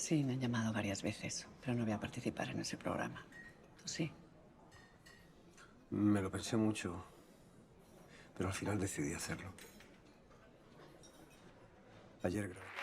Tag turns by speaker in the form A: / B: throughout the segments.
A: Sí, me han llamado varias veces, pero no voy a participar en ese programa. ¿Tú sí?
B: Me lo pensé mucho, pero al final decidí hacerlo. Ayer grabé.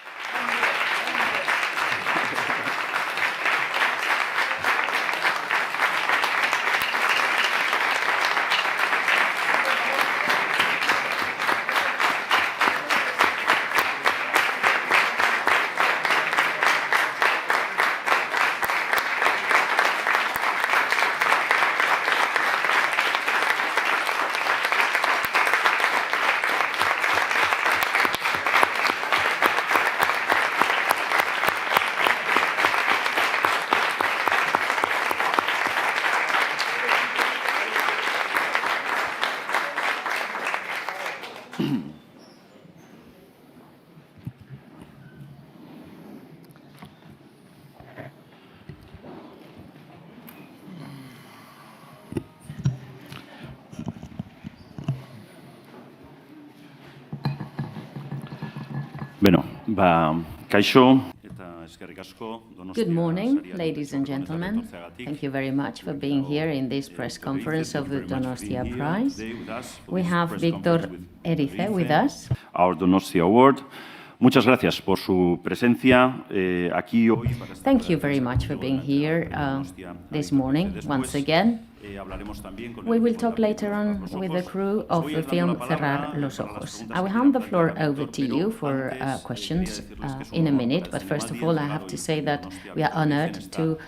C: Kaixo.
D: Good morning, ladies and gentlemen. Thank you very much for being here in this press conference of the Donostia Prize. We have Victor ERICE with us.
C: Our Donostia Award. Muchas gracias por su presencia aquí hoy.
D: Thank you very much for being here this morning once again. We will talk later on with the crew of the film Cerrar los ojos. I will hand the floor over to you for questions in a minute, but first of all I have to say that we are honored to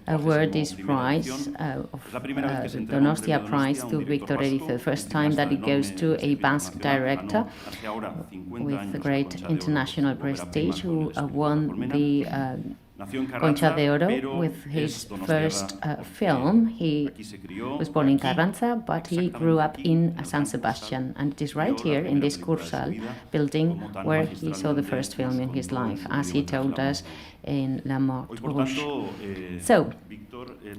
D: award this prize, the Donostia Prize, to Victor ERICE, the first time that it goes to a Basque director with great international prestige who won the Concha de Oro with his first film. He was born in Carranza, but he grew up in San Sebastian, and it is right here in this Cursal building where he saw the first film in his life, as he told us in La Mort Rouge. So,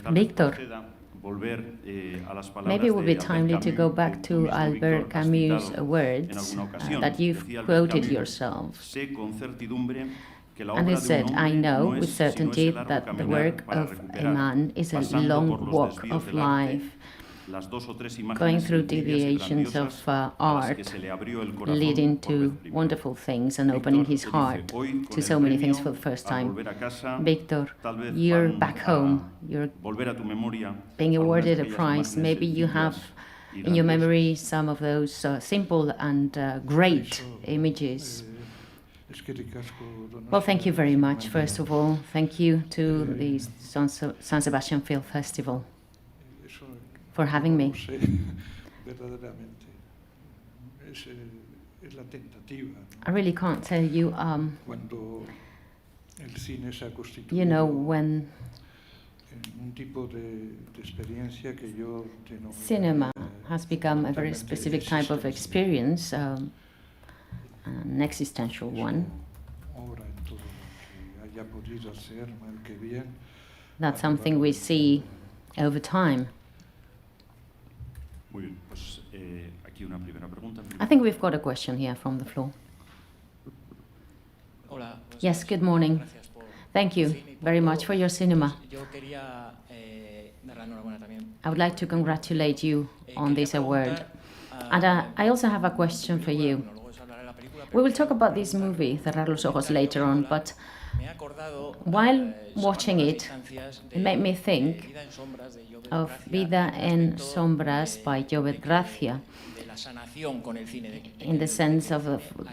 D: Victor, maybe it would be timely to go back to Albert Camus' words that you've quoted yourself. And he said, I know with certainty that the work of a man is a long walk of life, going through deviations of art, leading to wonderful things and opening his heart to so many things for the first time. Victor, you're back home, you're being awarded a prize. Maybe you have in your memory some of those simple and great images. Well, thank you very much, first of all. Thank you to the San Sebastian Film Festival for having me. I really can't tell you, you know, when cinema has become a very specific type of experience, an existential one. That's something we see over time. I think we've got a question here from the floor. Yes, good morning. Thank you very much for your cinema. I would like to congratulate you on this award. And I also have a question for you. We will talk about this movie, Cerrar los ojos, later on, but while watching it, it made me think of Vida en Sombras by Jovet Gracia, in the sense of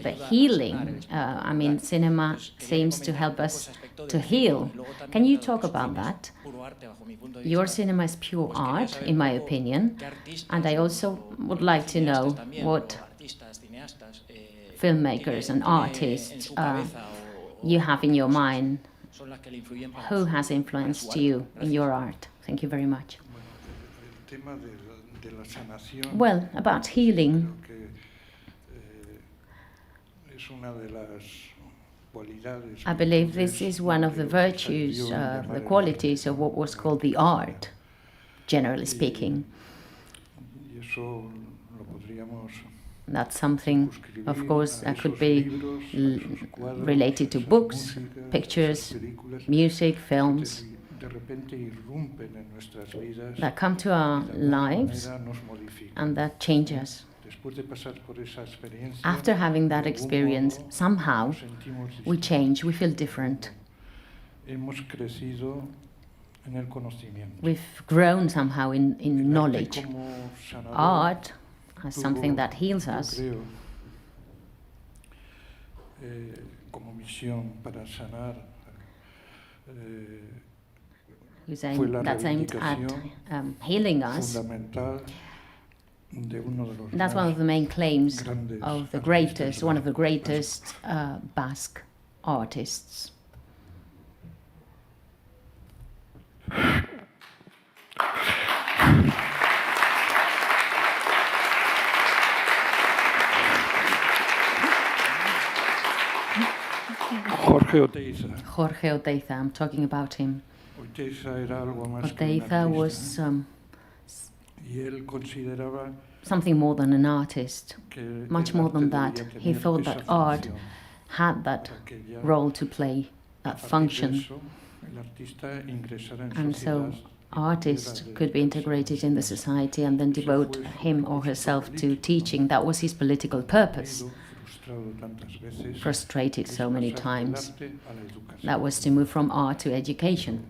D: the healing. I mean, cinema seems to help us to heal. Can you talk about that? Your cinema is pure art, in my opinion, and I also would like to know what filmmakers and artists you have in your mind. Who has influenced you in your art? Thank you very much. Well, about healing, I believe this is one of the virtues, the qualities of what was called the art, generally speaking. That's something, of course, that could be related to books, pictures, music, films that come to our lives and that change us. After having that experience, somehow we change, we feel different. We've grown somehow in knowledge. Art as something that heals us. That's aimed at healing us. That's one of the main claims of the greatest, one of the greatest Basque artists. Jorge Oteiza, I'm talking about him. Oteiza was something more than an artist, much more than that. He thought that art had that role to play, that function. And so artists could be integrated in the society and then devote him or herself to teaching. That was his political purpose. Frustrated so many times. That was to move from art to education.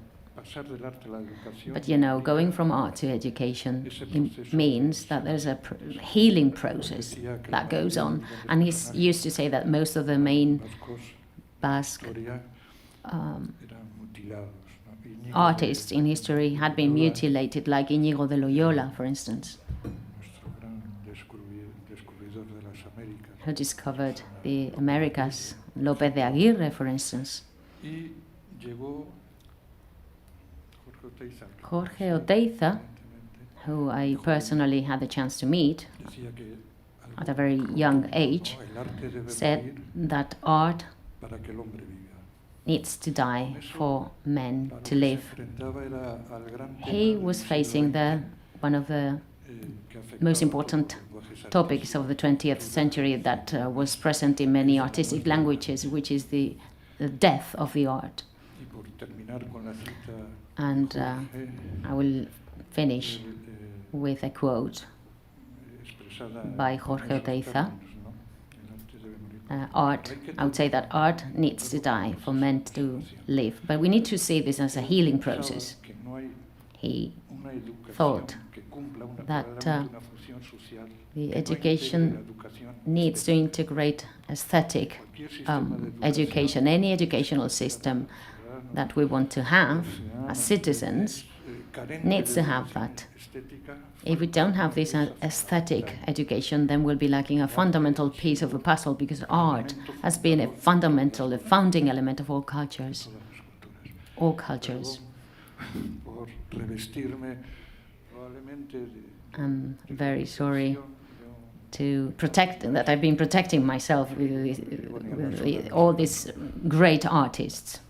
D: But you know, going from art to education means that there's a healing process that goes on. And he used to say that most of the main Basque artists in history had been mutilated, like Íñigo de Loyola, for instance, who discovered the Americas, López de Aguirre, for instance. Jorge Oteiza, who I personally had the chance to meet at a very young age, said that art needs to die for men to live. He was facing one of the most important topics of the 20th century that was present in many artistic languages, which is the death of the art. And I will finish with a quote by Jorge Oteiza. Art, I would say that art needs to die for men to live, but we need to see this as a healing process. He thought that the education needs to integrate aesthetic education. Any educational system that we want to have as citizens needs to have that. If we don't have this aesthetic education, then we'll be lacking a fundamental piece of the puzzle, because art has been a fundamental, a founding element of all cultures. All cultures. I'm very sorry that I've been protecting myself with all these great artists.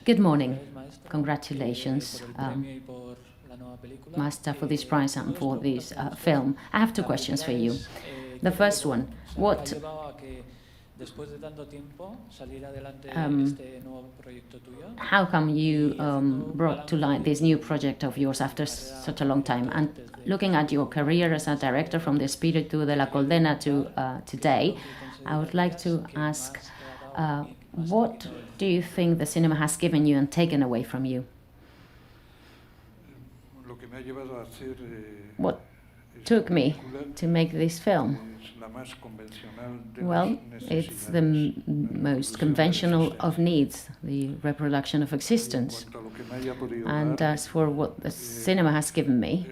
D: Good morning. Congratulations, Master, for this prize and for this film. I have two questions for you. The first one, how come you brought to light this new project of yours after such a long time? And looking at your career as a director from the Espíritu de la Coldena to today, I would like to ask, what do you think the cinema has given you and taken away from you? What took me to make this film? Well, it's the most conventional of needs, the reproduction of existence. And as for what the cinema has given me,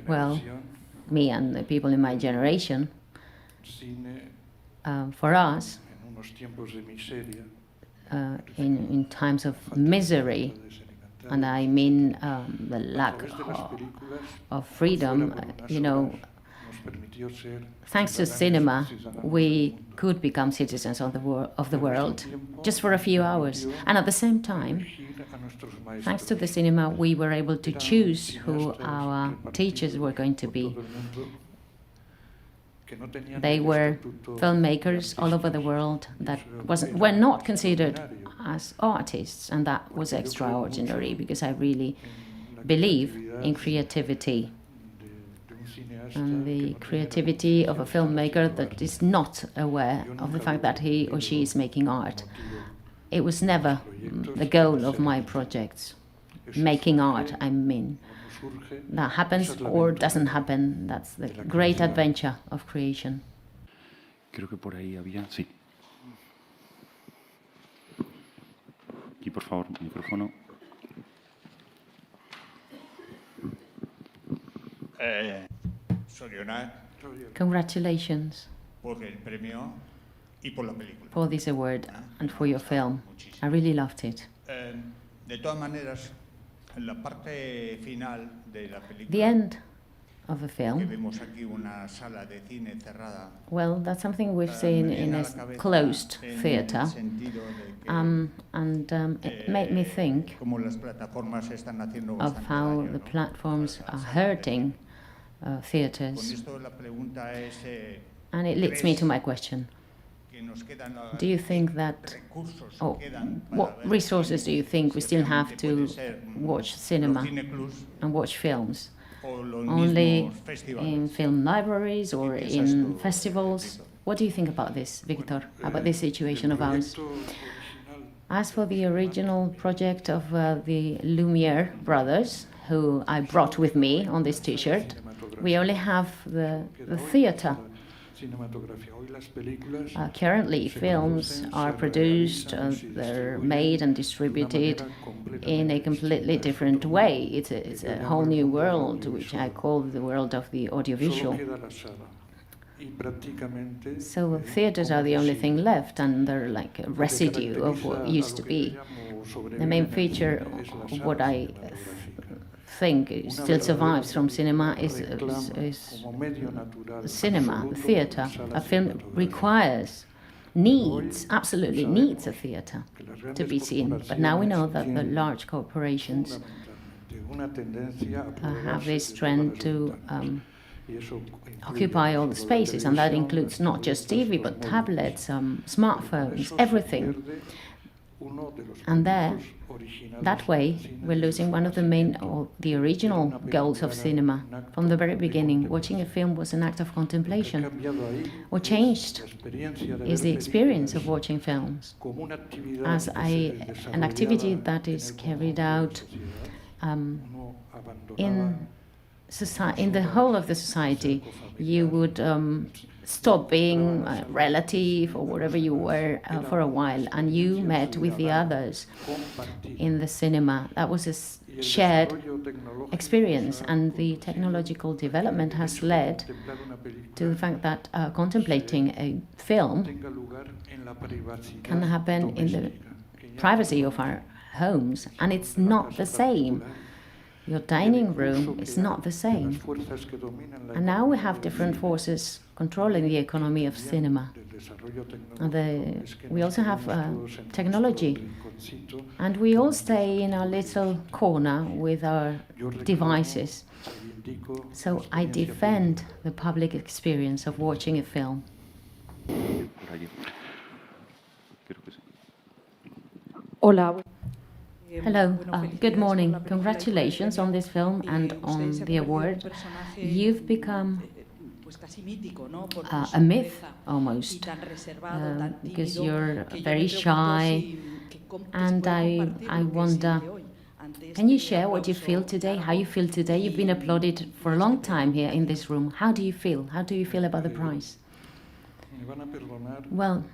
D: well, me and the people in my generation, for us, in times of misery, and I mean the lack of freedom, you know, thanks to cinema, we could become citizens of the world just for a few hours. And at the same time, thanks to the cinema, we were able to choose who our teachers were going to be. They were filmmakers all over the world that were not considered as artists, and that was extraordinary, because I really believe in creativity. And the creativity of a filmmaker that is not aware of the fact that he or she is making art. It was never the goal of my projects. Making art, I mean. That happens or doesn't happen. That's the great adventure of creation.
C: Creo que por ahí había... Sí. Aquí, por favor, micrófono.
D: Congratulations for this award and for your film. I really loved it. The end of the film, well, that's something we've seen in a closed theatre, and it made me think of how the platforms are hurting theatres. And it leads me to my question. Do you think that, what resources do you think we still have to watch cinema and watch films? Only in film libraries or in festivals? What do you think about this, Victor, about this situation of ours? As for the original project of the Lumiere brothers, who I brought with me on this T-shirt, we only have the theatre. Currently, films are produced, they're made and distributed in a completely different way. It's a whole new world, which I call the world of the audiovisual. So theatres are the only thing left, and they're like a residue of what used to be. The main feature of what I think still survives from cinema is cinema, the theatre. A film absolutely needs a theatre to be seen. But now we know that the large corporations have this trend to occupy all the spaces, and that includes not just TV, but tablets, smartphones, everything. And that way, we're losing one of the main, or the original goals of cinema. From the very beginning, watching a film was an act of contemplation. What changed is the experience of watching films as an activity that is carried out in the whole of the society. You would stop being a relative or whatever you were for a while, and you met with the others in the cinema. That was a shared experience, and the technological development has led to the fact that contemplating a film can happen in the privacy of our homes, and it's not the same. Your dining room is not the same. And now we have different forces controlling the economy of cinema. We also have technology. And we all stay in our little corner with our devices. So I defend the public experience of watching a film.
E: Hola.
D: Hello, good morning. Congratulations on this film and on the award. You've become a myth, almost, because you're very shy, and I wonder, can you share what you feel today, how you feel today? You've been applauded for a long time here in this room. How do you feel? How do you feel about the prize? Well,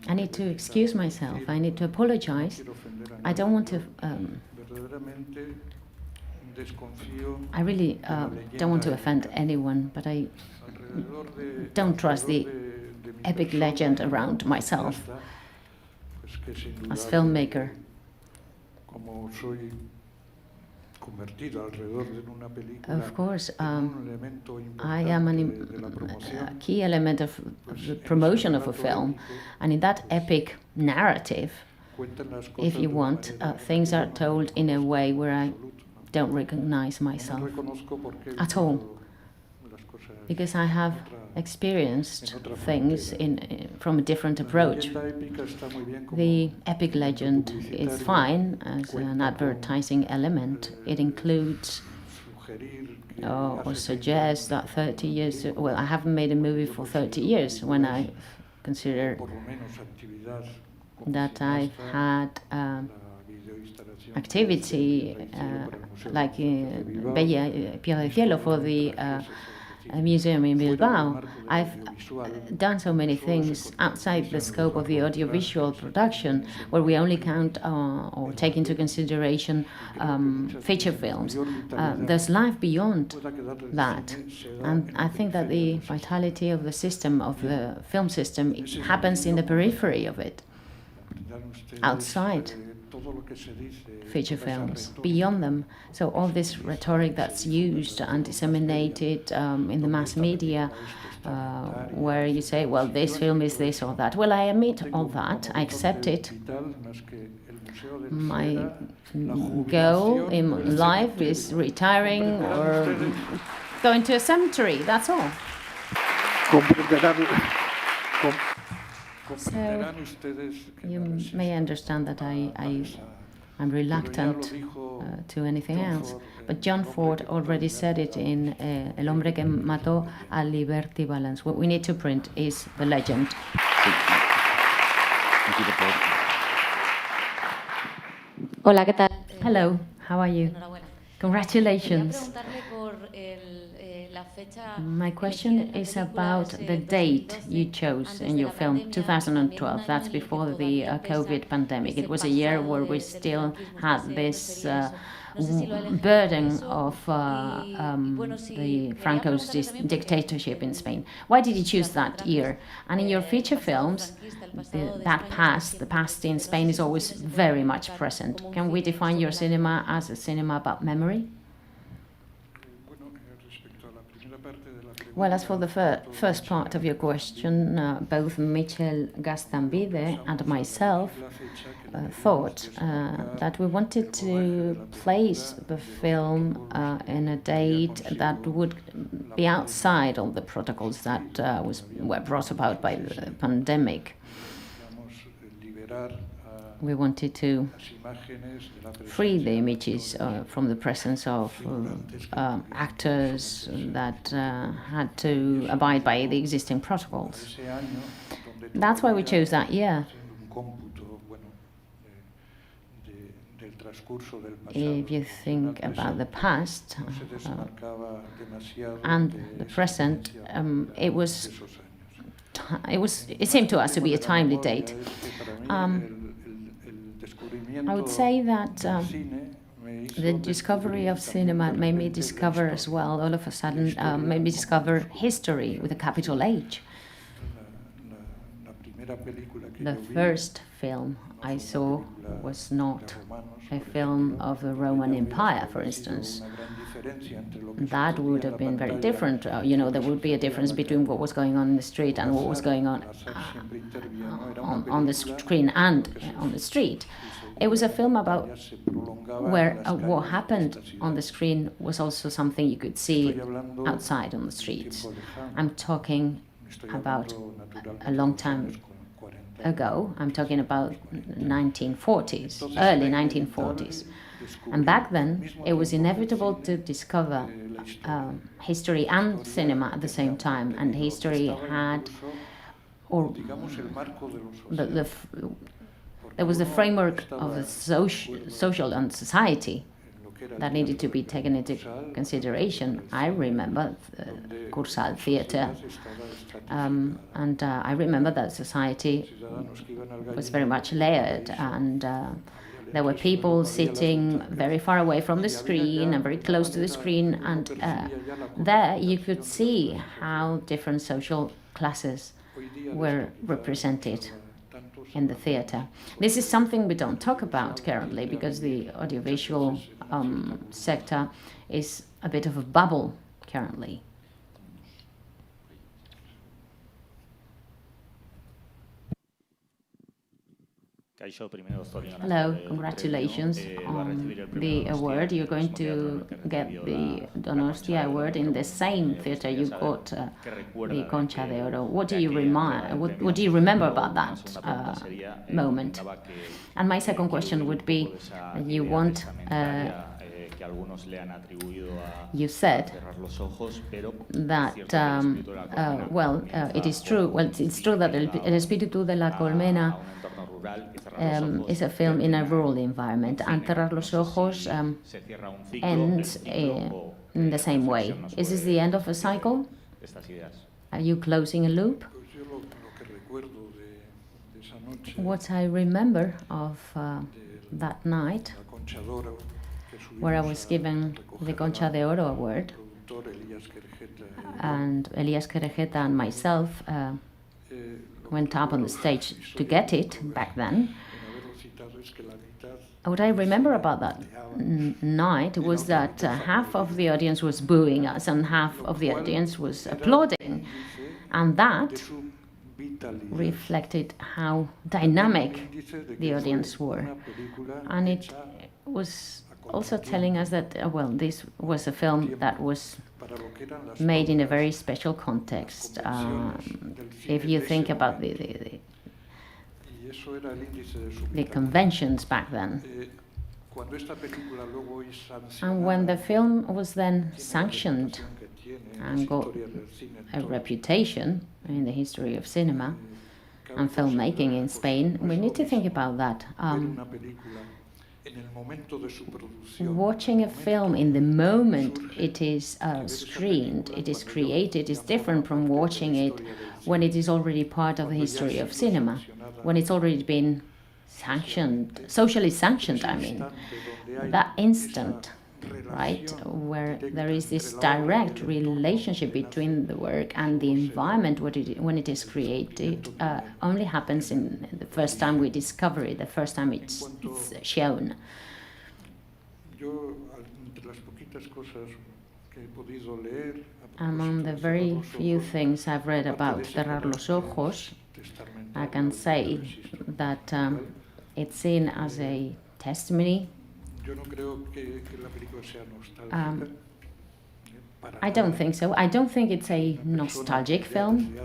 D: I need to excuse myself. I need to apologize. I don't want to... I really don't want to offend anyone, but I don't trust the epic legend around myself as filmmaker. Of course, I am a key element of the promotion of a film, and in that epic narrative, if you want, things are told in a way where I don't recognize myself at all, because I have experienced things from a different approach. The epic legend is fine as an advertising element. It includes or suggests that 30 years, well, I haven't made a movie for 30 years when I consider that I've had activity like Bella Piedra del Cielo for the a museum in Bilbao. I've done so many things outside the scope of the audiovisual production, where we only count or take into consideration feature films. There's life beyond that, and I think that the vitality of the system, of the film system, happens in the periphery of it, outside feature films, beyond them. So all this rhetoric that's used and disseminated in the mass media, where you say, well, this film is this or that. Well, I admit all that, I accept it. My goal in life is retiring or going to a cemetery, that's all. So you may understand that I'm reluctant to anything else. But John Ford already said it in El hombre que mató a Liberty Balance. What we need to print is the legend.
E: Hola, ¿qué tal?
D: Hello, how are you? Congratulations. My question is about the date you chose in your film, 2012. That's before the COVID pandemic. It was a year where we still had this burden of the Franco's dictatorship in Spain. Why did you choose that year? And in your feature films, the past in Spain is always very much present. Can we define your cinema as a cinema about memory? Well, as for the first part of your question, both Miquel Gastambide and myself thought that we wanted to place the film in a date that would be outside all the protocols that were brought about by the pandemic. We wanted to free the images from the presence of actors that had to abide by the existing protocols. That's why we chose that year. If you think about the past and the present, it seemed to us to be a timely date. I would say that the discovery of cinema made me discover as well, all of a sudden, made me discover history with a capital H. The first film I saw was not a film of the Roman Empire, for instance. That would have been very different. There would be a difference between what was going on in the street and what was going on on the screen and on the street. It was a film about where what happened on the screen was also something you could see outside on the streets. I'm talking about a long time ago. I'm talking about 1940s, early 1940s. And back then, it was inevitable to discover history and cinema at the same time. And history had, there was the framework of the social and society that needed to be taken into consideration. I remember Cursal theatre, and I remember that society was very much layered, and there were people sitting very far away from the screen and very close to the screen, and there you could see how different social classes were represented in the theatre. This is something we don't talk about currently because the audiovisual sector is a bit of a bubble currently. Hello, congratulations on the award. You're going to get the Donostia Award in the same theatre you got the Concha de Oro. What do you remember about that moment? And my second question would be, you want you said that, it is true. Well, it's true that El Espíritu de la Colmena is a film in a rural environment, and Cerrar los Ojos ends in the same way. Is this the end of a cycle? Are you closing a loop? What I remember of that night, where I was given the Concha de Oro award, and Elias Querejeta and myself went up on the stage to get it back then. What I remember about that night was that half of the audience was booing us and half of the audience was applauding, and that reflected how dynamic the audience were. And it was also telling us that, this was a film that was made in a very special context. If you think about the conventions back then. And when the film was then sanctioned and got a reputation in the history of cinema and filmmaking in Spain, we need to think about that. Watching a film in the moment it is screened, it is created, is different from watching it when it is already part of the history of cinema, when it's already been sanctioned, socially sanctioned, I mean. That instant, right, where there is this direct relationship between the work and the environment when it is created, only happens in the first time we discover it, the first time it's shown. Among the very few things I've read about Cerrar los Ojos, I can say that it's seen as a testimony. I don't think so. I don't think it's a nostalgic film.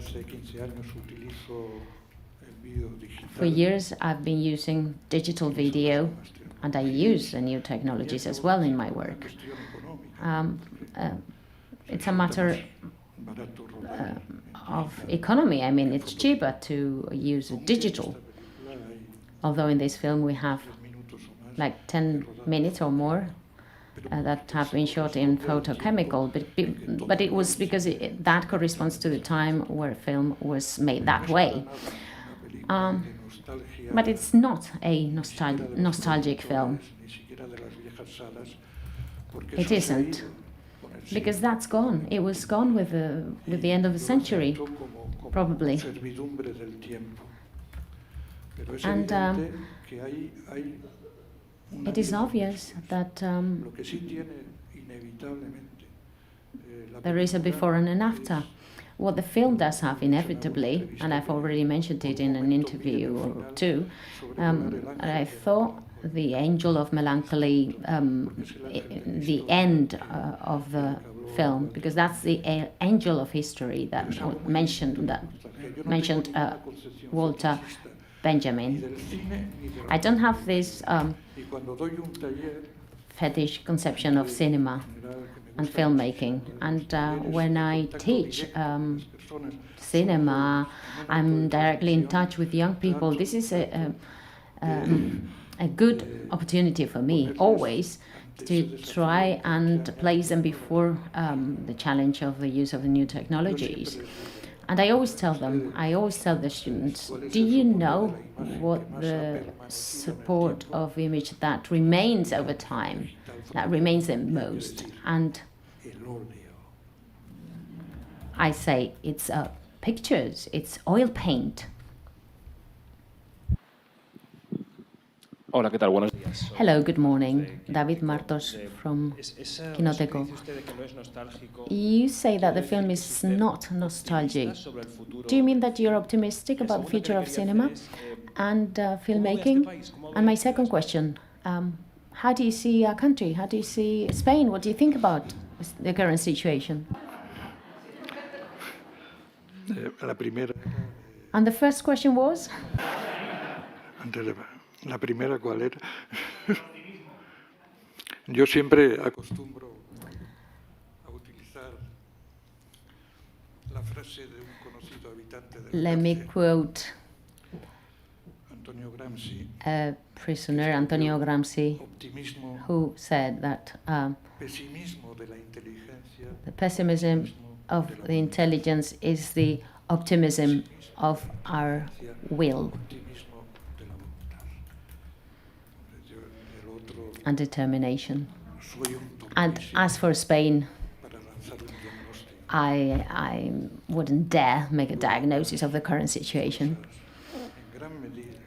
D: For years I've been using digital video, and I use the new technologies as well in my work. It's a matter of economy. I mean, it's cheaper to use digital. Although in this film we have like 10 minutes or more that have been shot in photochemical, but it was because that corresponds to the time where film was made that way. But it's not a nostalgic film. It isn't, because that's gone. It was gone with the end of the century, probably. And it is obvious that there is a before and an after. What the film does have inevitably, and I've already mentioned it in an interview or two, I thought the Angel of Melancholy, the end of the film, because that's the angel of history that mentioned Walter Benjamin. I don't have this fetish conception of cinema and filmmaking, and when I teach cinema, I'm directly in touch with young people. This is a good opportunity for me, always, to try and place them before the challenge of the use of the new technologies. And I always tell the students, do you know what the support of image that remains over time, that remains the most? And I say it's pictures, it's oil paint.
F: Hola, ¿qué tal? Buenos días.
D: Hello, good morning. David Martos from Kinoteco. You say that the film is not nostalgic. Do you mean that you're optimistic about the future of cinema and filmmaking? And my second question, how do you see our country? How do you see Spain? What do you think about the current situation? And the first question was?
G: La primera, ¿cuál era? Yo siempre acostumbro a utilizar la frase de un conocido habitante del
D: Let me quote
G: Antonio Gramsci,
D: a prisoner, Antonio Gramsci, who said that
G: pesimismo de la inteligencia,
D: the pessimism of the intelligence is the optimism of our will
G: optimismo de la voluntad. Yo, el otro,
D: and determination.
G: soy un
D: And
G: tontísimo
D: as for Spain,
G: para lanzar un diagnóstico.
D: I wouldn't dare make a diagnosis of the current situation.
G: En gran medida,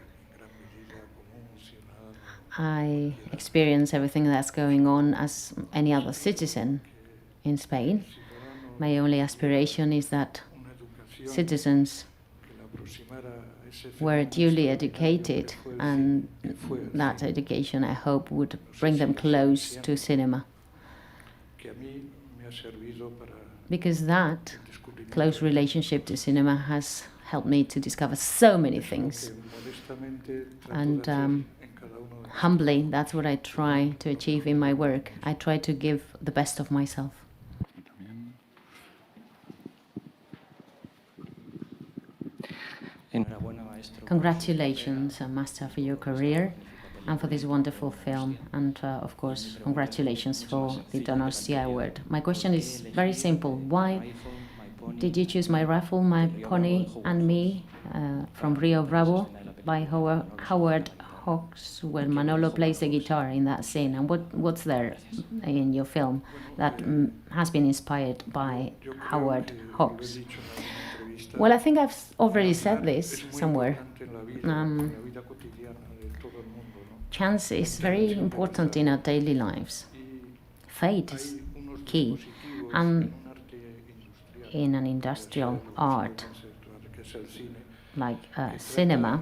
G: como un ciudadano,
D: I experience everything that's going on as any other citizen in Spain. My only aspiration is that
G: una educación
D: citizens
G: que la aproximara a ese
D: were
G: fenómeno
D: duly
G: extraordinario
D: educated,
G: que fue el
D: and
G: cine, que fue el
D: that
G: cine,
D: education, I hope, would bring them close to cinema,
G: que a mí me ha servido para
D: because that
G: el descubrimiento
D: close relationship to cinema has helped me to discover so many
G: de lo
D: things.
G: que modestamente trato
D: And
G: de hacer en cada uno de mis
D: humbly, that's what I try to achieve in my work. I try to give the best of myself. Congratulations, Master, for your career and for this wonderful film. And of course, congratulations for the Donostia Award. My question is very simple. Why did you choose My Rifle, My Pony and Me from Rio Bravo by Howard Hawks, where Manolo plays the guitar in that scene? And what's there in your film that has been inspired by Howard Hawks? Well, I think I've already said this somewhere. Chance is very important in our daily lives. Fate is key. And in an industrial art like cinema,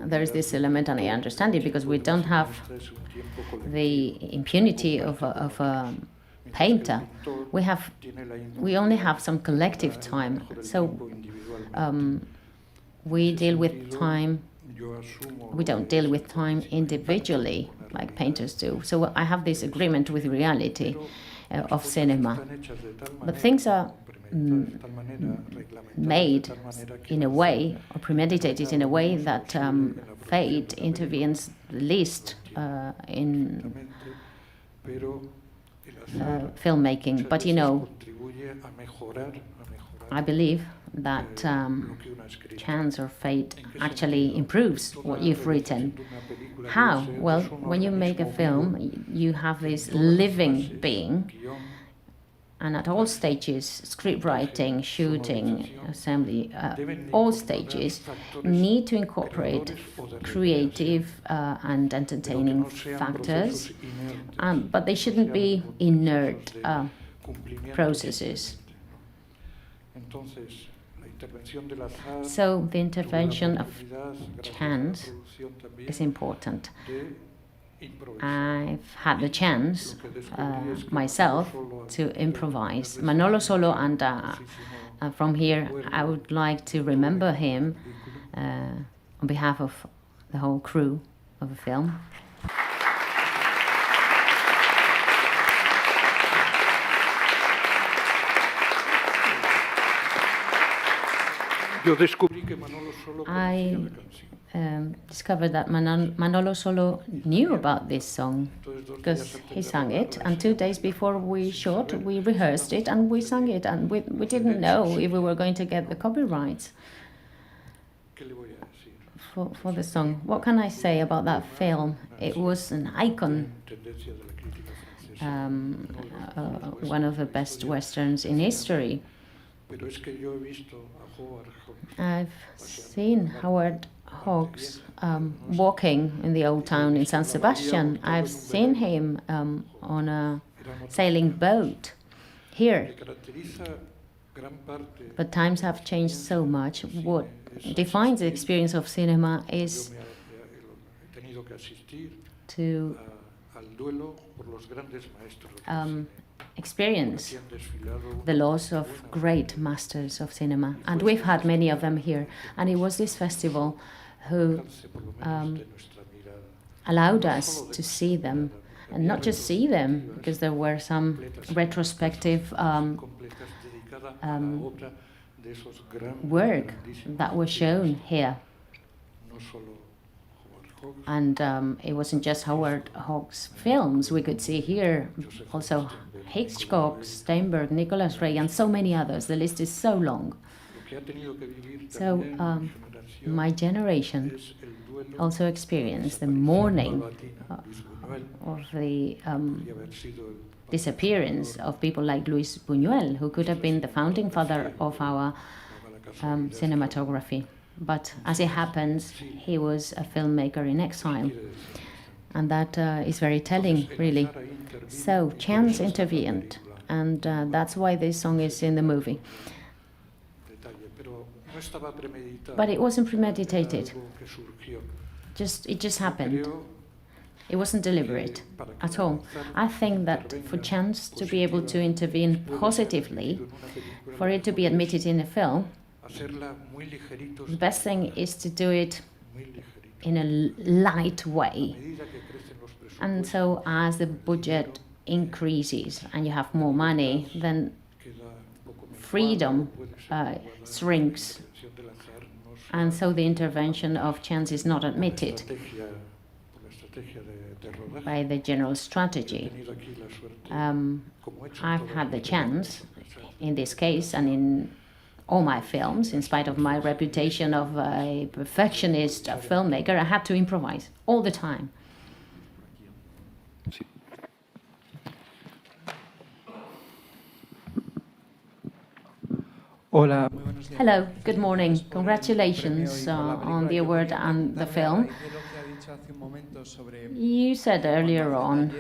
D: there is this element, and I understand it, because we don't have the impunity of a painter. We only have some collective time, so we deal with time. We don't deal with time individually like painters do. So I have this agreement with reality of cinema. But things are made in a way, or premeditated in a way, that fate intervenes least in filmmaking. But you know, I believe that chance or fate actually improves what you've written. How? Well, when you make a film, you have this living being, and at all stages, script writing, shooting, assembly, all stages need to incorporate creative and entertaining factors, but they shouldn't be inert processes. So the intervention of chance is important. I've had the chance myself to improvise Manolo Solo, and from here I would like to remember him on behalf of the whole crew of the film. I discovered that Manolo Solo knew about this song because he sang it, and 2 days before we shot, we rehearsed it and we sang it, and we didn't know if we were going to get the copyrights for the song. What can I say about that film? It was an icon, one of the best westerns in history.
G: pero es que yo he visto a Howard Hawks
D: I've seen Howard Hawks walking in the old town in San Sebastian. I've seen him on a sailing boat here.
G: que caracteriza gran parte
D: But times have changed so much. What defines the experience of cinema is
G: he tenido que asistir
D: to
G: al duelo por los grandes maestros del cine.
D: experience
G: Han desfilado
D: the loss of great masters of cinema. And we've had many of them here. And it was this festival who
G: alcance, por lo menos de nuestra mirada.
D: allowed us to see them. And not just see them, because there were some retrospective
G: Completas dedicadas a la obra de esos
D: work
G: grandísimos
D: that was shown here.
G: no solo Howard Hawks,
D: And it wasn't just Howard Hawks' films. We could see here also Hitchcock, Steinberg, Nicholas Ray, and so many others. The list is so long.
G: lo que ha tenido que vivir
D: So
G: también mi generación
D: my generation
G: es el duelo
D: also experienced the mourning
G: paulatina. Luis Buñuel
D: of the
G: podría haber sido el
D: disappearance of people like Luis Buñuel, who could have been the founding father of our cinematography. But as it happens, he was a filmmaker in exile. And that is very telling, really. So Chance intervened, and that's why this song is in the movie.
G: detalle, pero no estaba premeditado.
D: But it wasn't premeditated.
G: Algo que surgió.
D: It just happened.
G: Creo
D: It wasn't deliberate at all. I think that for Chance to be able to intervene positively, for it to be admitted in a film,
G: hacerla muy ligeritos,
D: the best thing is to do it
G: muy ligeritos.
D: in a light way.
G: A medida que crecen los
D: And
G: presupuestos,
D: so as the budget increases and you have more money, then
G: queda un poco menguado,
D: freedom
G: puede ser
D: shrinks.
G: la intervención del azar no se-
D: And so the intervention of Chance is not admitted
G: por la estrategia de rodaje.
D: by the general
G: He
D: strategy.
G: tenido aquí la suerte,
D: I've
G: como he hecho en todas
D: had the
G: mis
D: chance,
G: películas,
D: in this case and in all my films, in spite of my reputation of a perfectionist filmmaker, I had to improvise all the time.
C: Sí.
F: Hola, muy buenos días.
D: Hello, good morning. Congratulations on the award and the film. You said earlier on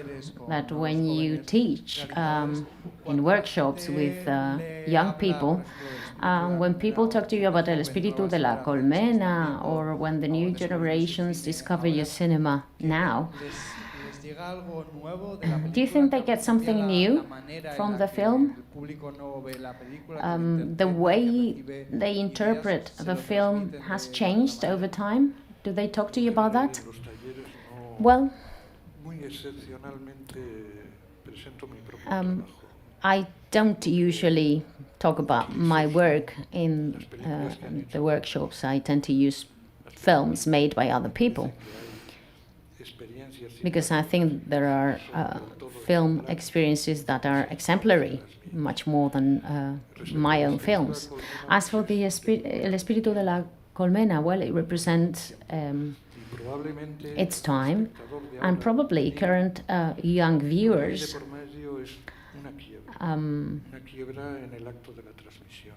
D: that when you teach in workshops with young people, when people talk to you about El Espíritu de la Colmena, or when the new generations discover your cinema now, do you think they get something new from the film? The way they interpret the film has changed over time? Do they talk to you about that?
G: los talleres no
D: Well,
G: muy excepcionalmente presento mi propio
D: Um,
G: trabajo.
D: I don't usually talk about my work in the workshops. I tend to use films made by other people
G: Experiencias
D: because I think there are film experiences that are exemplary, much more than my own films. As for the El Espíritu de la Colmena, well, it represents
G: y probablemente
D: its time,
G: espectador de
D: and
G: ahora,
D: probably current young
G: de
D: viewers
G: por medio es una quiebra en el acto de la transmisión.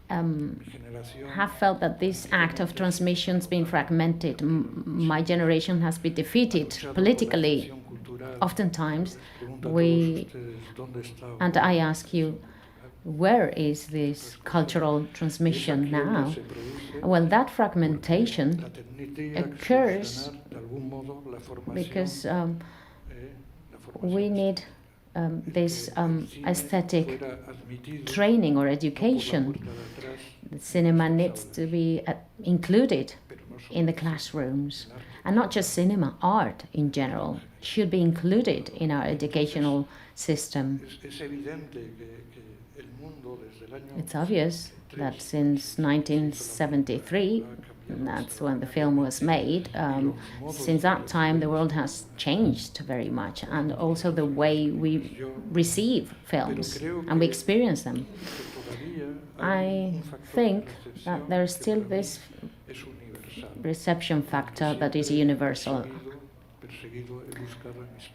G: Mi generación
D: have felt that this act of transmission has been fragmented. My generation has been defeated politically.
G: acción cultural,
D: Oftentimes,
G: pregunto a
D: we,
G: todos ustedes, ¿dónde está
D: and I ask you, where is this cultural transmission
G: esa quiebra
D: now?
G: se produce?
D: Well, that fragmentation
G: La tendría que
D: occurs
G: solucionar de algún modo la formación,
D: because
G: la formación
D: we need this
G: que el cine
D: aesthetic
G: fuera admitido
D: training or
G: por la
D: education.
G: puerta de atrás,
D: The cinema needs to be included
G: pero no solo
D: in the classrooms. And not just cinema, art in general should be included in our educational system.
G: es evidente que el mundo desde el año
D: It's obvious that since 1973, and that's when the film was made, since that time the world has changed very much, and also the way we receive films and we experience them.
G: todavía
D: I think that there is still this
G: es universal.
D: reception factor that is universal.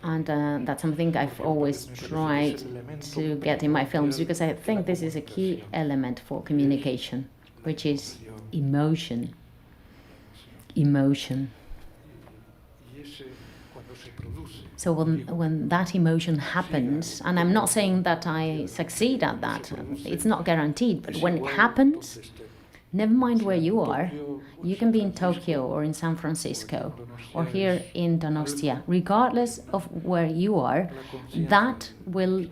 D: And that's something I've always tried to get in my films, because I think this is a key element for communication, which is emotion. Emotion. So when that emotion happens, and I'm not saying that I succeed at that, it's not guaranteed, but when it happens, never mind where you are, you can be in Tokyo or in San Francisco or here in Donostia, regardless of where you are, that will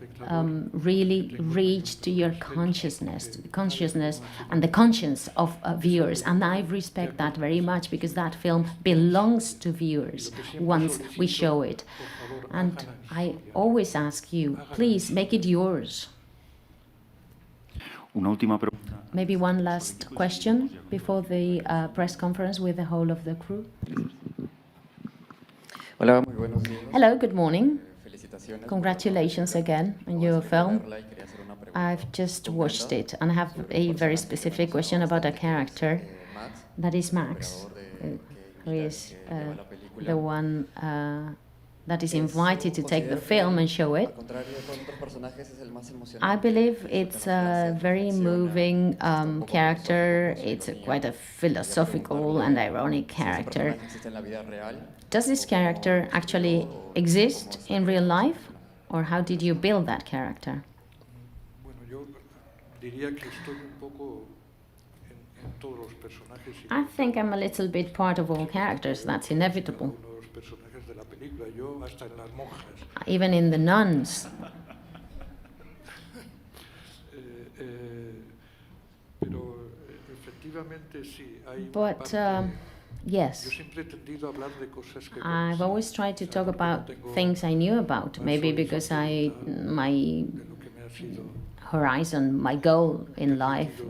D: really reach to your consciousness and the conscience of viewers. And I respect that very much, because that film belongs to viewers once we show it. And I always ask you, please make it yours. Maybe one last question before the press conference with the whole of the crew. Hello, good morning. Congratulations again on your film. I've just watched it, and I have a very specific question about a character, that is Max, who is the one that is invited to take the film and show it. I believe it's a very moving character. It's quite a philosophical and ironic character. Does this character actually exist in real life, or how did you build that character? I think I'm a little bit part of all characters. That's inevitable. Even in the nuns. But yes, I've always tried to talk about things I knew about, maybe because my horizon, my goal in life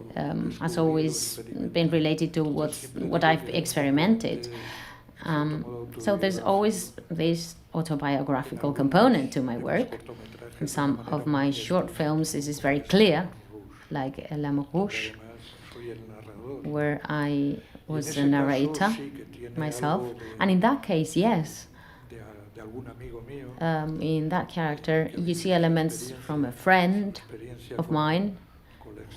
D: has always been related to what I've experimented. So there's always this autobiographical component to my work. In some of my short films, this is very clear, like L'Homme Rouge, where I was a narrator myself. And in that case, yes, in that character, you see elements from a friend of mine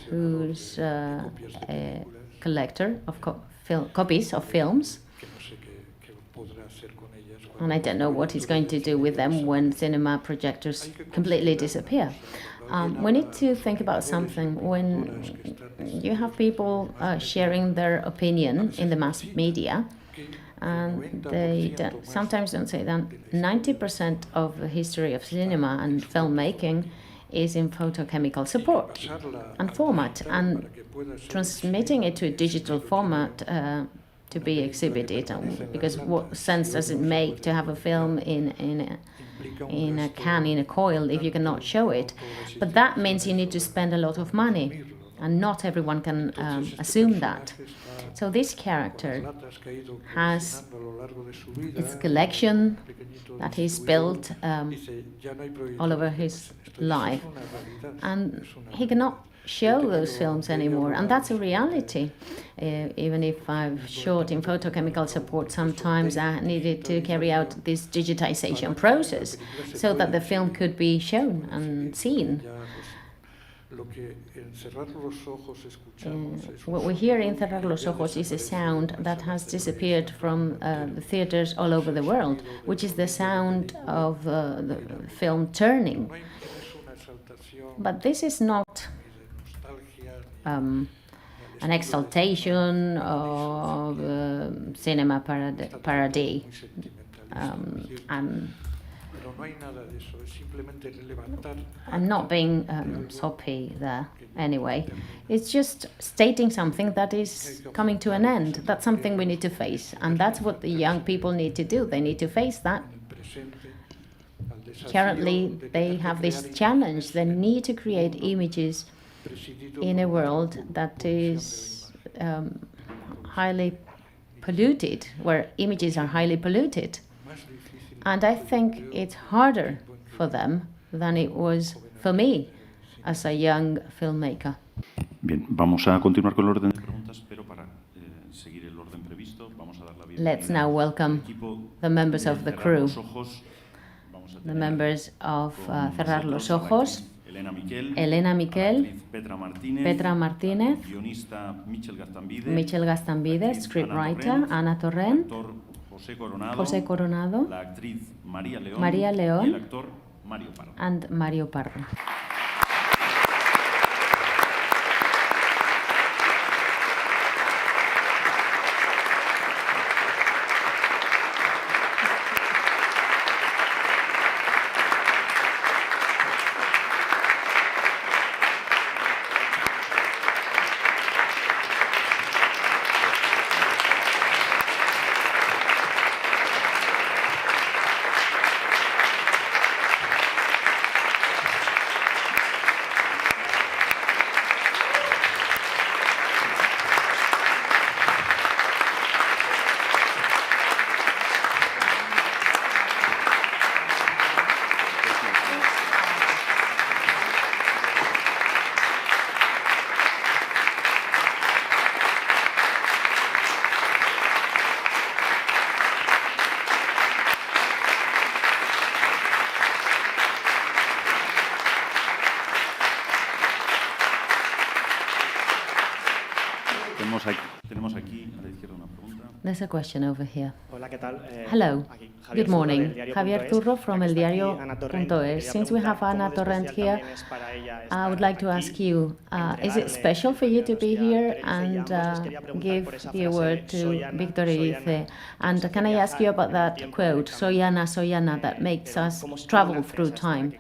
D: who's a collector of copies of films. And I don't know what he's going to do with them when cinema projectors completely disappear. We need to think about something. When you have people sharing their opinion in the mass media, and they sometimes don't say that 90% of the history of cinema and filmmaking is in photochemical support and format, and transmitting it to a digital format to be exhibited, because what sense does it make to have a film in a can, in a coil, if you cannot show it? But that means you need to spend a lot of money, and not everyone can assume that. So this character has its collection that he's built all over his life, and he cannot show those films anymore, and that's a reality. Even if I've shot in photochemical support, sometimes I needed to carry out this digitization process so that the film could be shown and seen. What we hear in Cerrar los Ojos is a sound that has disappeared from the theaters all over the world, which is the sound of the film turning. But this is not an exaltation of cinema parody. I'm not being soppy there anyway. It's just stating something that is coming to an end. That's something we need to face, and that's what the young people need to do. They need to face that. Currently, they have this challenge. They need to create images in a world that is highly polluted, where images are highly polluted. And I think it's harder for them than it was for me as a young filmmaker.
C: Bien, vamos a continuar con el orden de preguntas, pero para seguir el orden previsto, vamos a dar la bienvenida.
D: Let's now welcome the members of the crew, the members of Cerrar los Ojos, HELENA, MIQUEL, PETRA MARTÍNEZ, MIQUEL Gastambides, Screenwriter, Ana TORRENT, José Coronado, MARÍA LEÓN, and Mario Pardo. There's a question over here. Hello. Good morning. Javier Turro from El Diario.es. Since we have Ana Torrent here, I would like to ask you, is it special for you to be here and give the award to Víctor ERICE? And can I ask you about that quote, Soyana, Soyana, that makes us travel through time?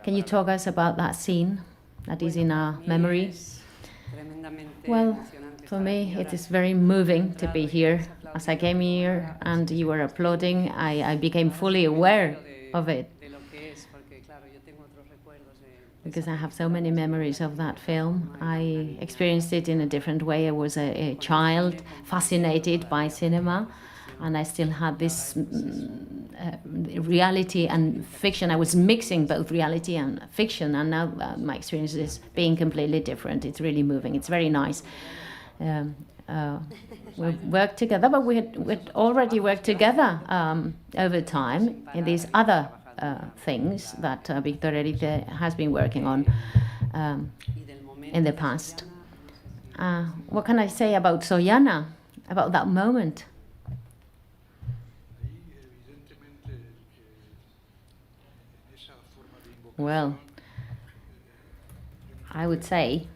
D: Can you talk us about that scene that is in our memory? Well, for me, it is very moving to be here. As I came here and you were applauding, I became fully aware of it. Because I have so many memories of that film. I experienced it in a different way. I was a child, fascinated by cinema, and I still had this reality and fiction. I was mixing both reality and fiction, and now my experience is being completely different. It's really moving. It's very nice. We worked together, but we'd already worked together over time in these other things that Víctor ERICE has been working on in the past. What can I say about Soyana, about that moment? Well, I would say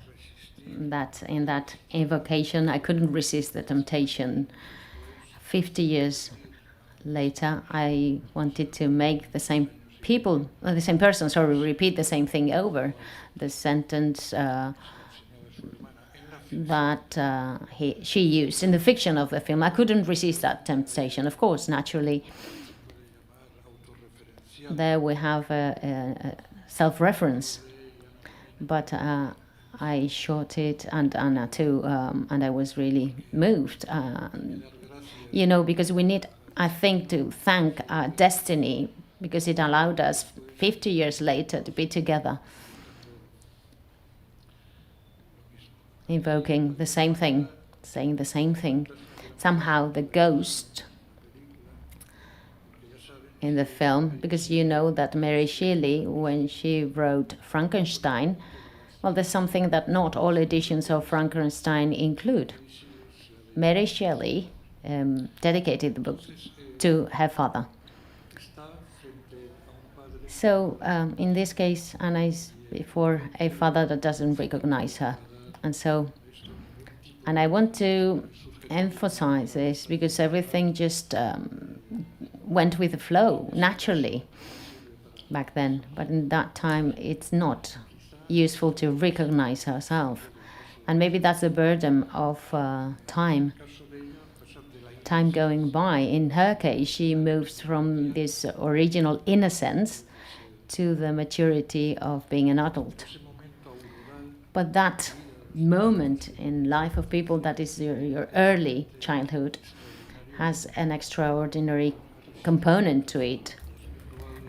D: that in that invocation, I couldn't resist the temptation. 50 years later, I wanted to make the same person, repeat the same thing over. The sentence that she used in the fiction of the film. I couldn't resist that temptation, of course, naturally. There we have a self-reference, but I shot it, and Anna too, and I was really moved. You know, because we need, I think, to thank our destiny, because it allowed us 50 years later to be together, invoking the same thing, saying the same thing. Somehow the ghost in the film, because you know that Mary Shelley, when she wrote Frankenstein, well, there's something that not all editions of Frankenstein include. Mary Shelley dedicated the book to her father. So in this case, Anna is before a father that doesn't recognize her. And I want to emphasize this because everything just went with the flow, naturally, back then. But in that time, it's not useful to recognize herself. And maybe that's the burden of time going by. In her case, she moves from this original innocence to the maturity of being an adult. But that moment in life of people, that is your early childhood, has an extraordinary component to it.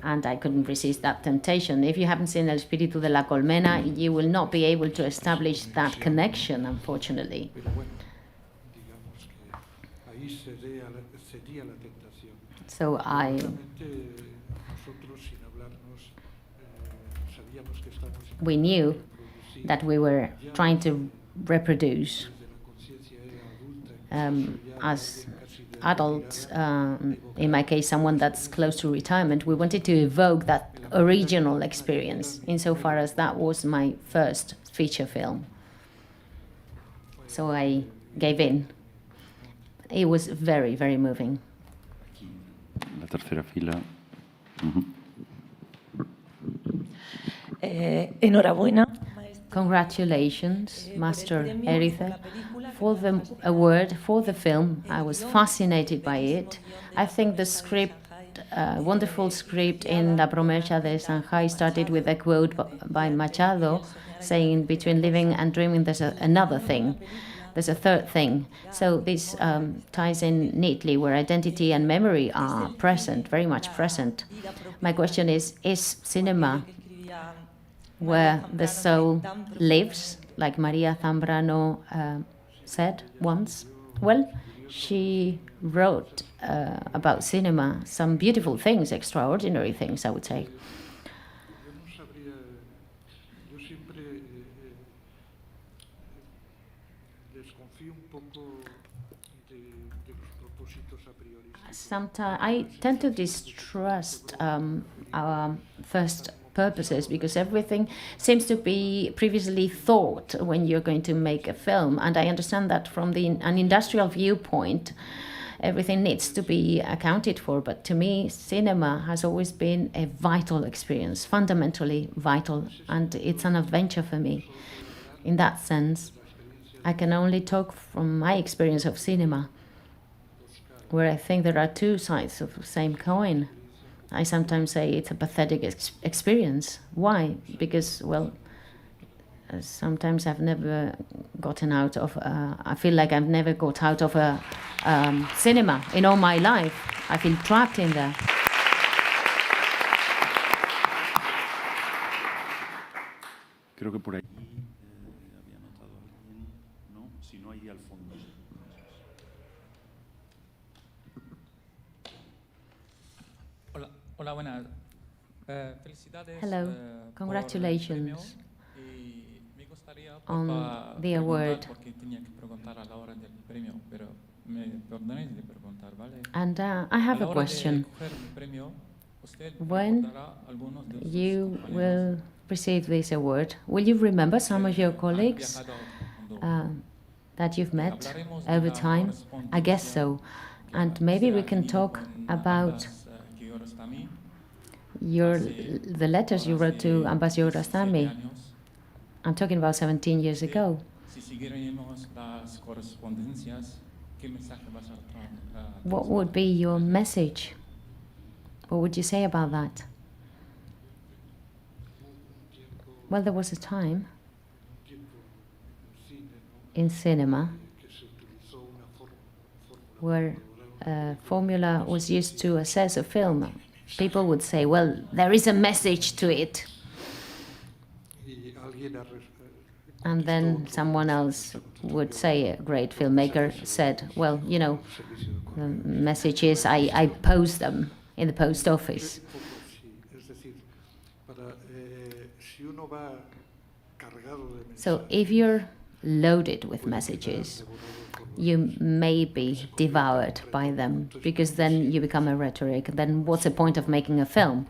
D: And I couldn't resist that temptation. If you haven't seen El Espíritu de la Colmena, you will not be able to establish that connection, unfortunately. So we knew that we were trying to reproduce as adults, in my case, someone that's close to retirement. We wanted to evoke that original experience, insofar as that was my first feature film. So I gave in. It was very, very moving.
C: La tercera fila.
F: Enhorabuena.
D: Congratulations, Master ERICE, for the award for the film. I was fascinated by it. I think the script, wonderful script in La Promesa de Shanghai, started with a quote by Machado saying, between living and dreaming there's another thing. There's a third thing. So this ties in neatly where identity and memory are present, very much present. My question is cinema where the soul lives, like Maria Zambrano said once? Well, she wrote about cinema some beautiful things, extraordinary things, I would say. Sometimes I tend to distrust our first purposes, because everything seems to be previously thought when you're going to make a film. And I understand that from an industrial viewpoint, everything needs to be accounted for. But to me, cinema has always been a vital experience, fundamentally vital. And it's an adventure for me. In that sense, I can only talk from my experience of cinema, where I think there are two sides of the same coin. I sometimes say it's a pathetic experience. Why? Because, well, sometimes I've never gotten out of, I feel like I've never got out of a cinema in all my life. I feel trapped in there.
C: Creo que por ahí había notado alguien, ¿no? Si no, ahí al fondo.
H: Hola, buenas. Felicidades.
D: Hello, congratulations on the award. And I have a question. When you will receive this award, will you remember some of your colleagues that you've met over time? I guess so. And maybe we can talk about the letters you wrote to Ambassador Astami. I'm talking about 17 years ago. What would be your message? What would you say about that? Well, there was a time in cinema where a formula was used to assess a film. People would say, well, there is a message to it. And then someone else would say, a great filmmaker said, well, you know, the message is I post them in the post office. So if you're loaded with messages, you may be devoured by them, because then you become a rhetoric. Then what's the point of making a film?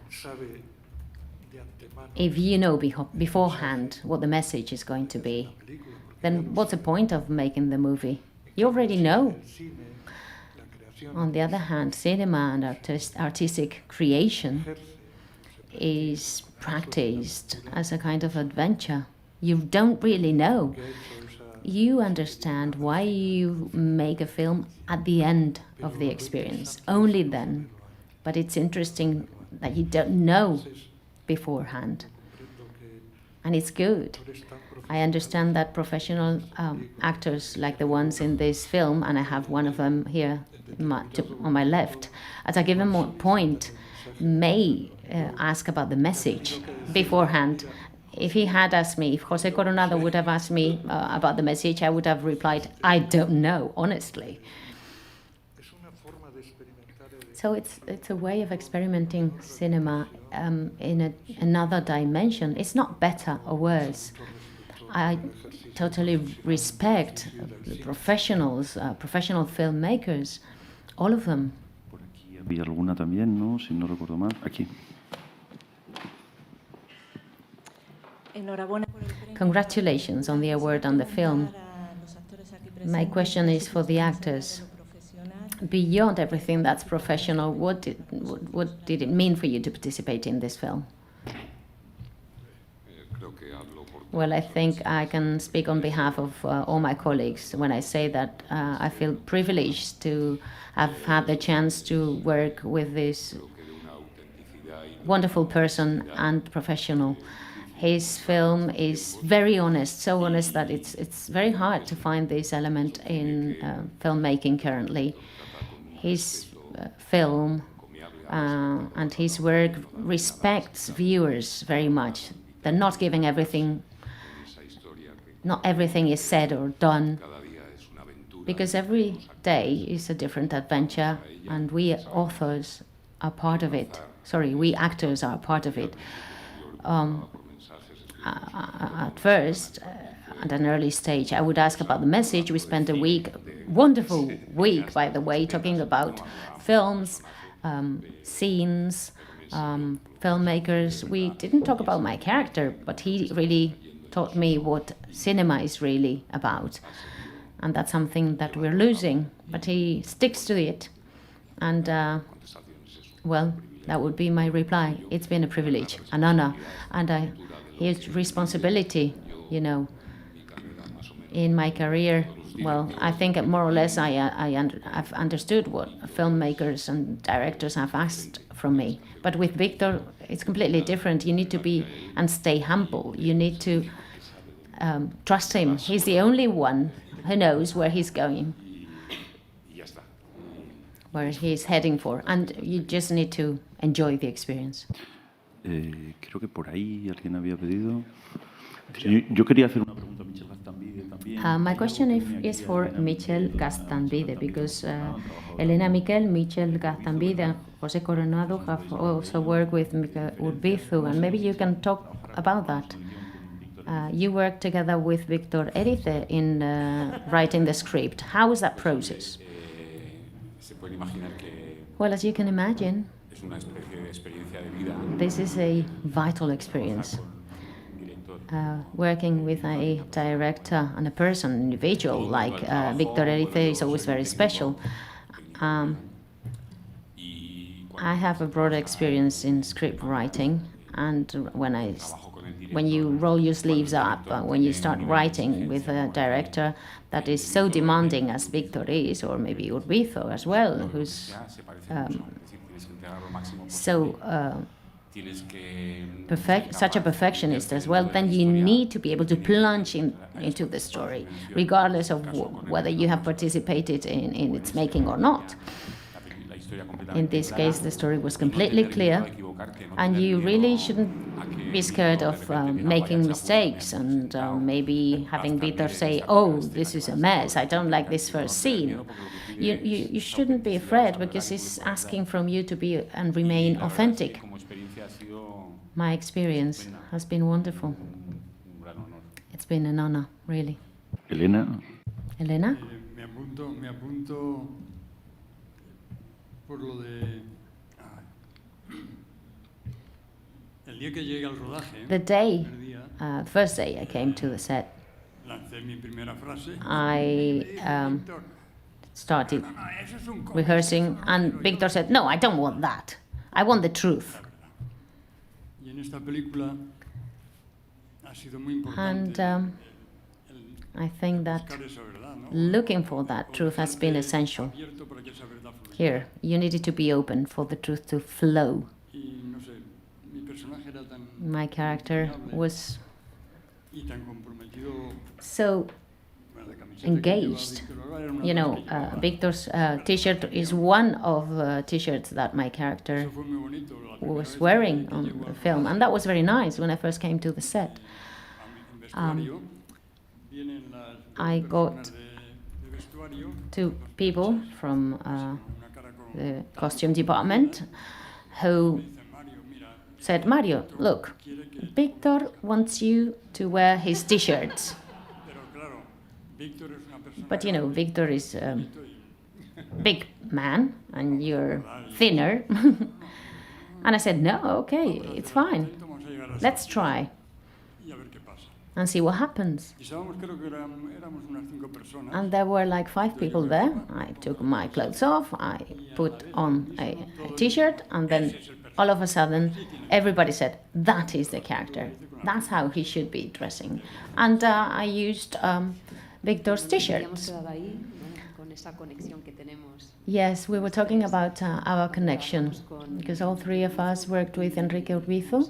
D: If you know beforehand what the message is going to be, then what's the point of making the movie? You already know. On the other hand, cinema and artistic creation is practiced as a kind of adventure. You don't really know. You understand why you make a film at the end of the experience, only then. But it's interesting that you don't know beforehand. And it's good. I understand that professional actors like the ones in this film, and I have one of them here on my left, at a given point may ask about the message beforehand. If he had asked me, if José Coronado would have asked me about the message, I would have replied, I don't know, honestly. So it's a way of experimenting cinema in another dimension. It's not better or worse. I totally respect the professionals, professional filmmakers, all of them.
C: Por aquí había alguna también, ¿no? Si no recuerdo mal. Aquí.
D: Congratulations on the award on the film. My question is for the actors. Beyond everything that's professional, what did it mean for you to participate in this film? Well, I think I can speak on behalf of all my colleagues when I say that I feel privileged to have had the chance to work with this wonderful person and professional. His film is very honest, so honest that it's very hard to find this element in filmmaking currently. His film and his work respects viewers very much. They're not giving everything, not everything is said or done, because every day is a different adventure, and we authors are part of it. Sorry, we actors are part of it. At first, at an early stage, I would ask about the message. We spent a week, wonderful week, by the way, talking about films, scenes, filmmakers. We didn't talk about my character, but he really taught me what cinema is really about. And that's something that we're losing, but he sticks to it. And, well, that would be my reply. It's been a privilege, an honor, and a huge responsibility, you know. In my career, well, I think more or less I've understood what filmmakers and directors have asked from me. But with Victor, it's completely different. You need to be and stay humble. You need to trust him. He's the only one who knows where he's going, where he's heading for. And you just need to enjoy the experience.
C: Creo que por ahí alguien había pedido. Yo quería hacer una pregunta a Miquel Gaztambide también.
D: My question is for Miquel Gaztambide, because Elena Miquel, Miquel Gaztambide, and José Coronado have also worked with Urbizu, and maybe you can talk about that. You worked together with Víctor Erice in writing the script. How was that process? Well, as you can imagine, this is a vital experience. Working with a director and a person, an individual like Víctor Erice is always very special. I have a broad experience in script writing, and when you roll your sleeves up, when you start writing with a director that is so demanding as Víctor is, or maybe Urbizu as well, who's such a perfectionist as well, then you need to be able to plunge into the story, regardless of whether you have participated in its making or not. In this case, the story was completely clear, and you really shouldn't be scared of making mistakes and maybe having Víctor say, "Oh, this is a mess, I don't like this first scene." You shouldn't be afraid, because he's asking from you to be and remain authentic. My experience has been wonderful. It's been an honor, really.
C: Elena.
D: Elena?
F: Me apunto por lo de el día que llegué al rodaje.
D: The day, first day I came to the set,
F: Lancé mi primera frase.
D: I started rehearsing, and Víctor said, "No, I don't want that. I want the truth."
F: Y en esta película ha sido muy
D: And
F: importante
D: I think that
F: buscar esa verdad, ¿no?
D: looking for that truth has been essential.
F: Abierto para que esa verdad fluyera.
D: Here, you needed to be open for the truth to flow.
F: Y no sé, mi personaje era tan
D: My character was
F: y tan comprometido.
D: so
F: Bueno, la camiseta que
D: engaged.
F: llevaba Víctor ahora era una
D: You know,
F: que llevaba.
D: Victor's t-shirt is one of the t-shirts that my character
F: Eso fue muy bonito. La primera
D: was
F: vez
D: wearing
F: que
D: on
F: llegó
D: the
F: al
D: film, and that was very nice when I first came to the set.
F: vestuario, vienen las
D: I
F: personas
D: got
F: de vestuario,
D: two people from
F: una cara con
D: the costume department, who said, Mario, look, Victor wants you to wear his t-shirts. But you know, Victor is a big man and you're thinner. And I said, no, okay, it's fine. Let's try and see what happens. And there were like 5 people there. I took my clothes off, I put on a t-shirt, and then all of a sudden everybody said, that is the character. That's how he should be dressing. And I used Victor's t-shirts. Yes, we were talking about our connection, because all 3 of us worked with Enrique Urbizu,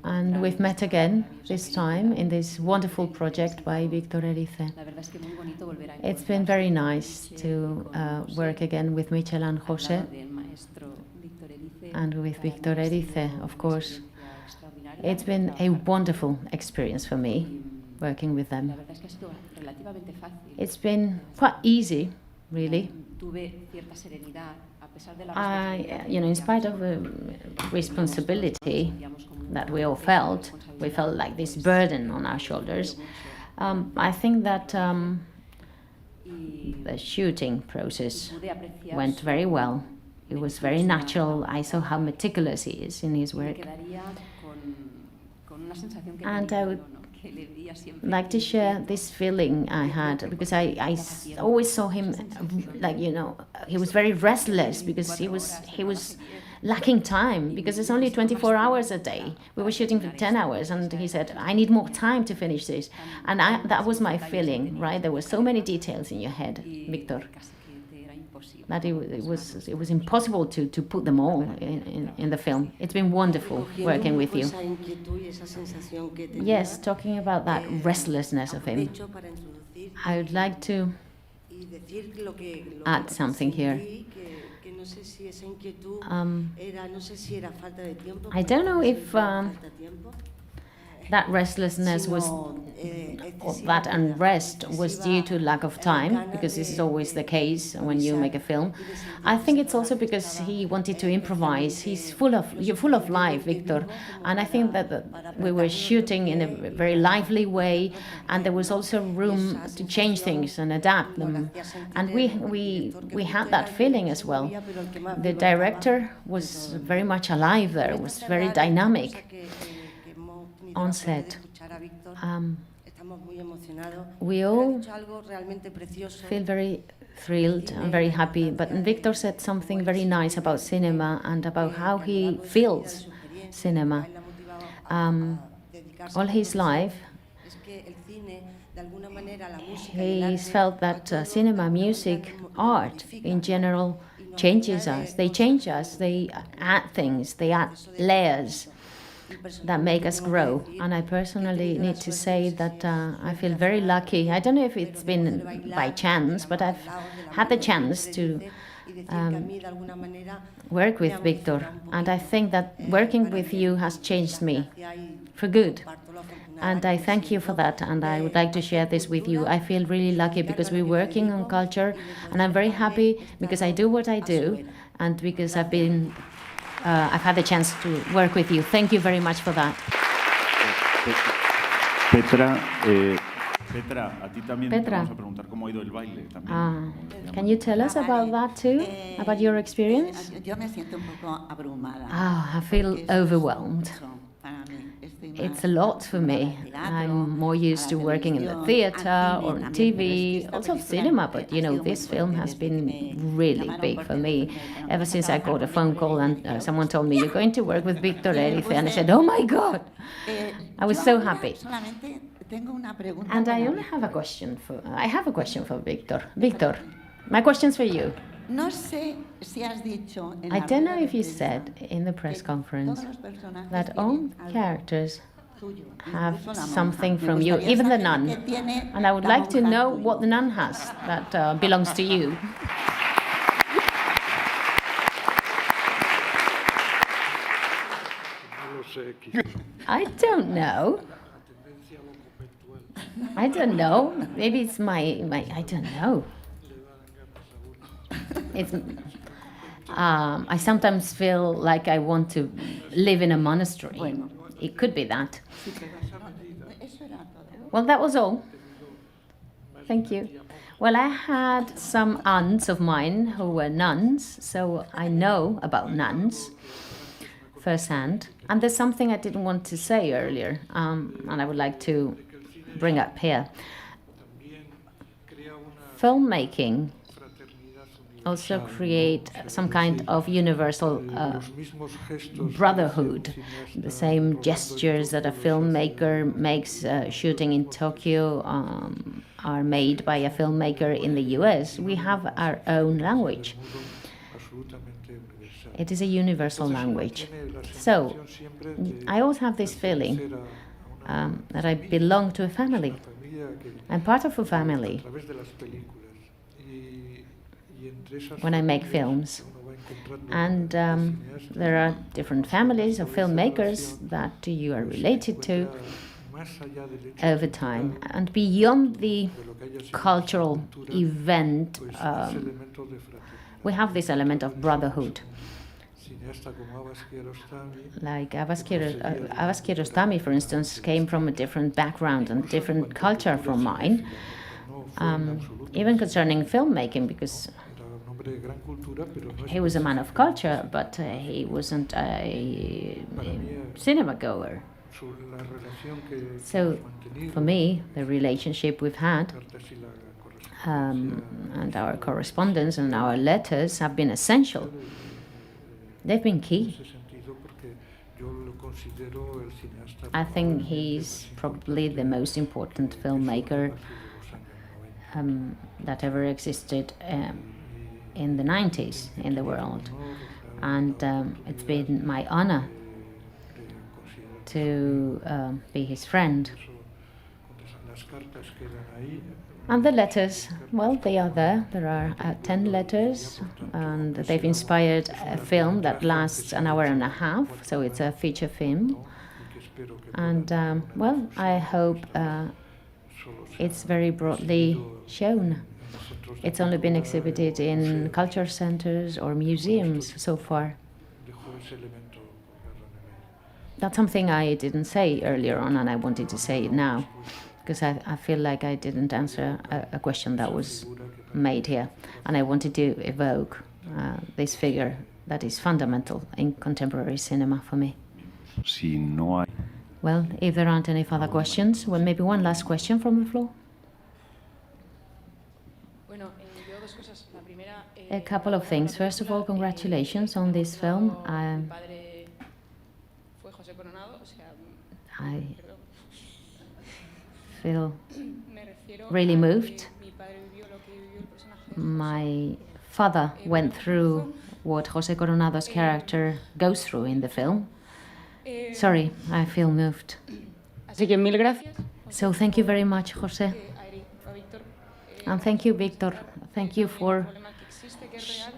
D: and we've met again this time in this wonderful project by Victor ERICE. It's been very nice to work again with Miquel and José, and with Victor ERICE, of course. It's been a wonderful experience for me, working with them. It's been quite easy, really. In spite of the responsibility that we all felt, we felt like this burden on our shoulders. I think that the shooting process went very well. It was very natural. I saw how meticulous he is in his work. And I would like to share this feeling I had, because I always saw him like, you know, he was very restless because he was lacking time, because it's only 24 hours a day. We were shooting for 10 hours and he said, I need more time to finish this. And that was my feeling, right? There were so many details in your head, Victor, that it was impossible to put them all in the film. It's been wonderful working with you. Yes, talking about that restlessness of him, I would like to add something here. I don't know if that restlessness was, or that unrest was due to lack of time, because this is always the case when you make a film. I think it's also because he wanted to improvise. You're full of life, Victor, and I think that we were shooting in a very lively way, and there was also room to change things and adapt them, and we had that feeling as well. The director was very much alive there, was very dynamic on set. We all feel very thrilled and very happy, but Victor said something very nice about cinema and about how he feels cinema. All his life, he's felt that cinema, music, art in general changes us. They change us, they add things, they add layers that make us grow. And I personally need to say that I feel very lucky. I don't know if it's been by chance, but I've had the chance to work with Victor. And I think that working with you has changed me for good. And I thank you for that, and I would like to share this with you. I feel really lucky because we're working on culture, and I'm very happy because I do what I do, and because I've had the chance to work with you. Thank you very much for that.
C: Petra, a ti también te vamos a preguntar cómo ha ido el baile también.
D: Can you tell us about that too? About your experience?
I: Yo me siento un poco abrumada.
D: I feel overwhelmed. It's a lot for me. I'm more used to working in the theater or on TV, also cinema, but you know, this film has been really big for me. Ever since I got a phone call and someone told me, you're going to work with Victor ERICE, and I said, oh my God! I was so happy. And I only have a question for Victor. Victor, my question's for you. I don't know if you said in the press conference that all characters have something from you, even the nun. And I would like to know what the nun has that belongs to you. I don't know. I don't know. Maybe it's my I don't know. I sometimes feel like I want to live in a monastery.
I: Bueno.
D: It could be that.
I: Sí, pero eso era todo.
D: Well, that was all. Thank you. Well, I had some aunts of mine who were nuns, so I know about nuns firsthand. And there's something I didn't want to say earlier, and I would like to bring up here. Filmmaking also create some kind of universal brotherhood. The same gestures that a filmmaker makes shooting in Tokyo are made by a filmmaker in the US. We have our own language. It is a universal language. So I always have this feeling that I belong to a family. I'm part of a family when I make films. And there are different families of filmmakers that you are related to over time. And beyond the cultural event, we have this element of brotherhood. Like Abbas Kiarostami, for instance, came from a different background and different culture from mine. Even concerning filmmaking, because he was a man of culture, but he wasn't a cinema goer. So, for me, the relationship we've had and our correspondence and our letters have been essential. They've been key. I think he's probably the most important filmmaker that ever existed in the 90s in the world. And it's been my honor to be his friend. And the letters, well, they are there. There are 10 letters, and they've inspired a film that lasts an hour and a half, so it's a feature film. And, well, I hope it's very broadly shown. It's only been exhibited in culture centers or museums so far. That's something I didn't say earlier on, and I wanted to say it now, because I feel like I didn't answer a question that was made here, and I wanted to evoke this figure that is fundamental in contemporary cinema for me. Well, if there aren't any further questions, well, maybe one last question from the floor. A couple of things. First of all, congratulations on this film. I feel really moved. My father went through what José Coronado's character goes through in the film. Sorry, I feel moved. So thank you very much, José. And thank you, Victor. Thank you for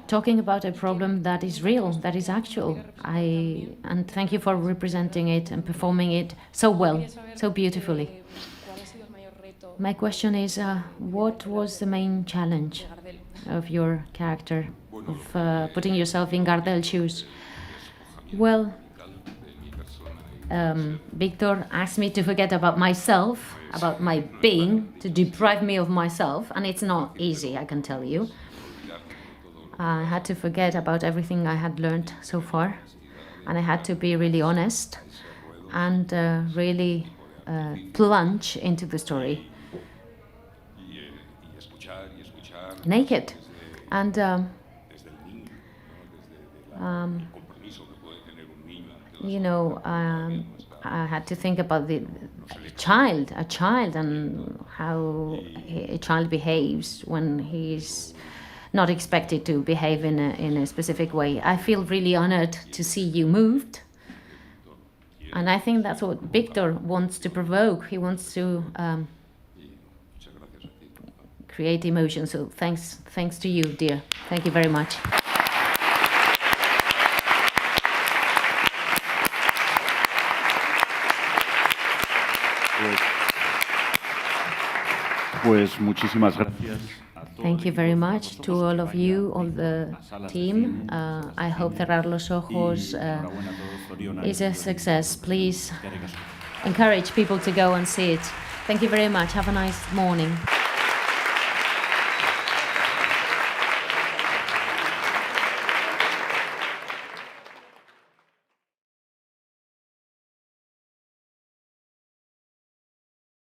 D: talking about a problem that is real, that is actual. And thank you for representing it and performing it so well, so beautifully. My question is, what was the main challenge of your character, of putting yourself in Gardel's shoes? Well, Victor asked me to forget about myself, about my being, to deprive me of myself, and it's not easy, I can tell you. I had to forget about everything I had learned so far, and I had to be really honest and really plunge into the story. Naked. And you know, I had to think about a child, and how a child behaves when he's not expected to behave in a specific way. I feel really honored to see you moved, and I think that's what Victor wants to provoke. He wants to create emotion. So thanks to you, dear. Thank you very much.
C: Pues muchísimas gracias a todos.
D: Thank you very much to all of you on the team. I hope Cerrar los Ojos is a success. Please encourage people to go and see it. Thank you very much. Have a nice morning.